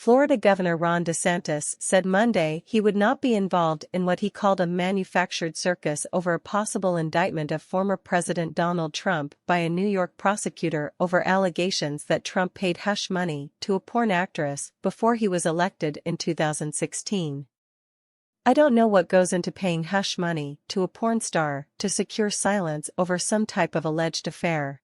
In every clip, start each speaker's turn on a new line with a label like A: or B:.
A: Florida Governor Ron DeSantis said Monday he would not be involved in what he called a manufactured circus over a possible indictment of former President Donald Trump by a New York prosecutor over allegations that Trump paid hush money to a porn actress before he was elected in 2016. "I don't know what goes into paying hush money to a porn star to secure silence over some type of alleged affair.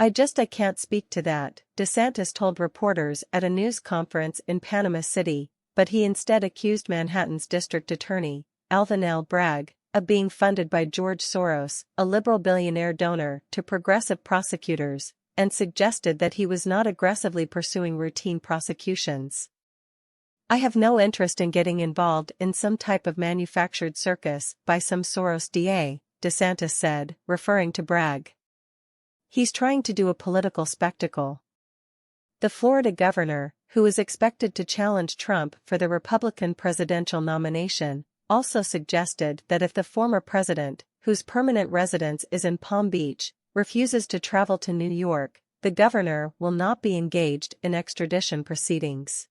A: I can't speak to that," DeSantis told reporters at a news conference in Panama City, but he instead accused Manhattan's district attorney, Alvin L. Bragg, of being funded by George Soros, a liberal billionaire donor to progressive prosecutors, and suggested that he was not aggressively pursuing routine prosecutions. "I have no interest in getting involved in some type of manufactured circus by some Soros DA," DeSantis said, referring to Bragg. "He's trying to do a political spectacle." The Florida governor, who is expected to challenge Trump for the Republican presidential nomination, also suggested that if the former president, whose permanent residence is in Palm Beach, refuses to travel to New York, the governor will not be engaged in extradition proceedings.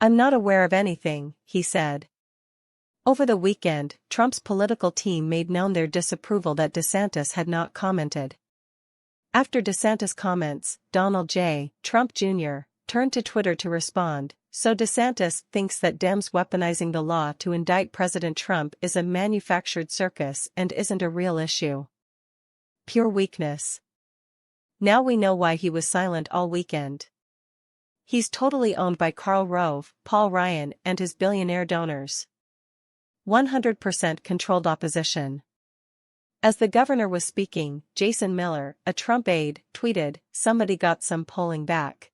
A: "I'm not aware of anything," he said. Over the weekend, Trump's political team made known their disapproval that DeSantis had not commented. After DeSantis' comments, Donald J. Trump Jr. turned to Twitter to respond, "So DeSantis thinks that Dems weaponizing the law to indict President Trump is a manufactured circus and isn't a real issue. Pure weakness. Now we know why he was silent all weekend. He's totally owned by Karl Rove, Paul Ryan and his billionaire donors. 100% controlled opposition." As the governor was speaking, Jason Miller, a Trump aide, tweeted, "Somebody got some polling back."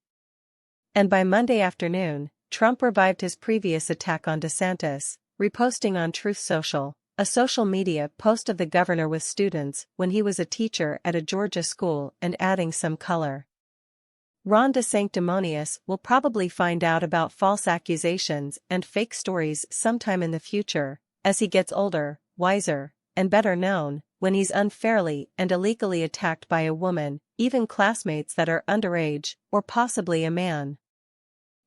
A: And by Monday afternoon, Trump revived his previous attack on DeSantis, reposting on Truth Social, a social media post of the governor with students when he was a teacher at a Georgia school, and adding some color. "Ron DeSanctimonious will probably find out about false accusations and fake stories sometime in the future, as he gets older, wiser, and better known, when he's unfairly and illegally attacked by a woman, even classmates that are underage, or possibly a man.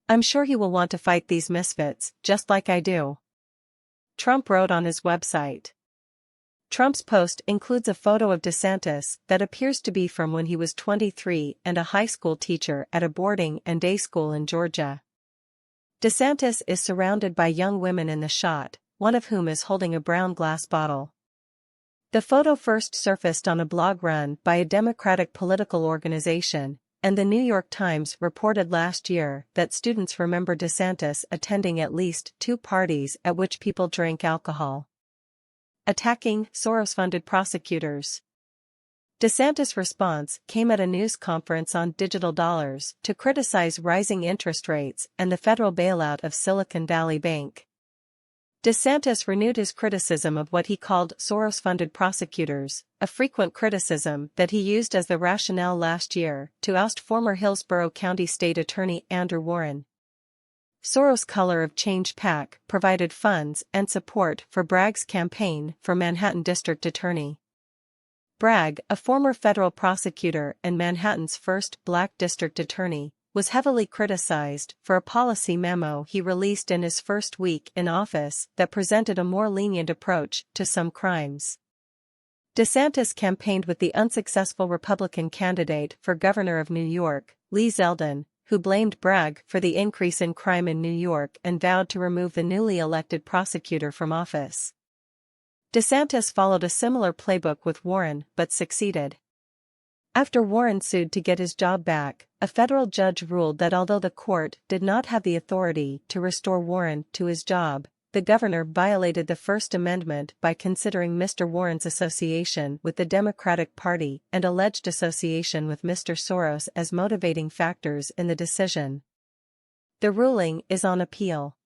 A: I'm sure he will want to fight these misfits, just like I do," Trump wrote on his website. Trump's post includes a photo of DeSantis that appears to be from when he was 23 and a high school teacher at a boarding and day school in Georgia. DeSantis is surrounded by young women in the shot, one of whom is holding a brown glass bottle. The photo first surfaced on a blog run by a Democratic political organization, and the New York Times reported last year that students remember DeSantis attending at least 2 parties at which people drank alcohol. Attacking Soros-funded prosecutors. DeSantis' response came at a news conference on digital dollars to criticize rising interest rates and the federal bailout of Silicon Valley Bank. DeSantis renewed his criticism of what he called Soros-funded prosecutors, a frequent criticism that he used as the rationale last year to oust former Hillsborough County State Attorney Andrew Warren. Soros' Color of Change PAC provided funds and support for Bragg's campaign for Manhattan District Attorney. Bragg, a former federal prosecutor and Manhattan's first black district attorney, was heavily criticized for a policy memo he released in his first week in office that presented a more lenient approach to some crimes. DeSantis campaigned with the unsuccessful Republican candidate for governor of New York, Lee Zeldin, who blamed Bragg for the increase in crime in New York and vowed to remove the newly elected prosecutor from office. DeSantis followed a similar playbook with Warren but succeeded. After Warren sued to get his job back, a federal judge ruled that although the court did not have the authority to restore Warren to his job, the governor violated the First Amendment by considering Mr. Warren's association with the Democratic Party and alleged association with Mr. Soros as motivating factors in the decision. The ruling is on appeal.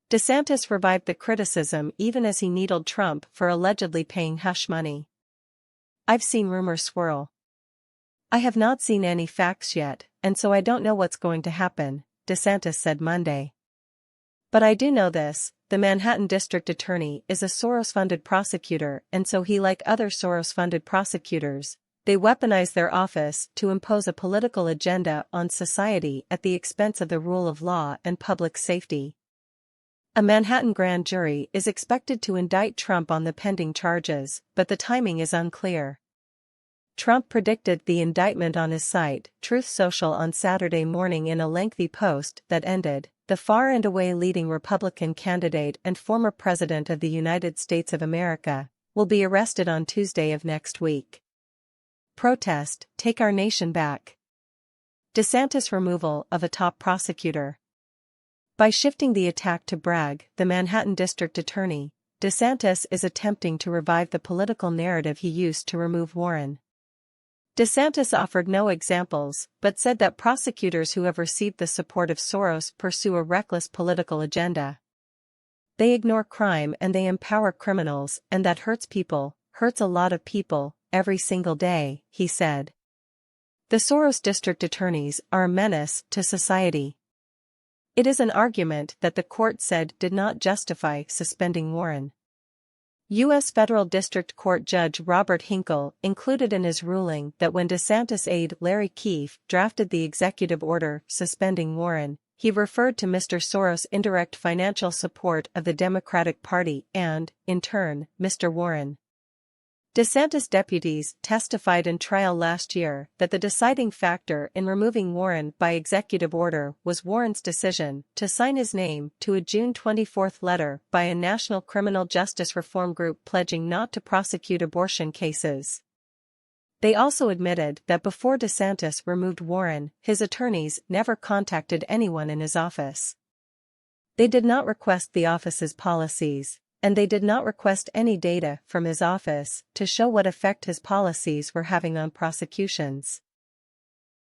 A: DeSantis revived the criticism even as he needled Trump for allegedly paying hush money. "I've seen rumors swirl. I have not seen any facts yet, and so I don't know what's going to happen," DeSantis said Monday. "But I do know this, the Manhattan District Attorney is a Soros-funded prosecutor and so he, like other Soros-funded prosecutors, They weaponize their office to impose a political agenda on society at the expense of the rule of law and public safety. A Manhattan grand jury is expected to indict Trump on the pending charges, but the timing is unclear. Trump predicted the indictment on his site, Truth Social, on Saturday morning in a lengthy post that ended, "The far and away leading Republican candidate and former President of the United States of America will be arrested on Tuesday of next week. Protest, take our nation back." DeSantis removal of a top prosecutor. By shifting the attack to Bragg, the Manhattan District Attorney, DeSantis is attempting to revive the political narrative he used to remove Warren. DeSantis offered no examples, but said that prosecutors who have received the support of Soros pursue a reckless political agenda. "They ignore crime and they empower criminals, and that hurts people, hurts a lot of people, every single day," he said. The Soros district attorneys are a menace to society. It is an argument that the court said did not justify suspending Warren. U.S. Federal District Court Judge Robert Hinkle included in his ruling that when DeSantis aide Larry Keefe drafted the executive order suspending Warren, he referred to Mr. Soros' indirect financial support of the Democratic Party and, in turn, Mr. Warren. DeSantis deputies testified in trial last year that the deciding factor in removing Warren by executive order was Warren's decision to sign his name to a June 24 letter by a national criminal justice reform group pledging not to prosecute abortion cases. They also admitted that before DeSantis removed Warren, his attorneys never contacted anyone in his office. They did not request the office's policies, and they did not request any data from his office to show what effect his policies were having on prosecutions.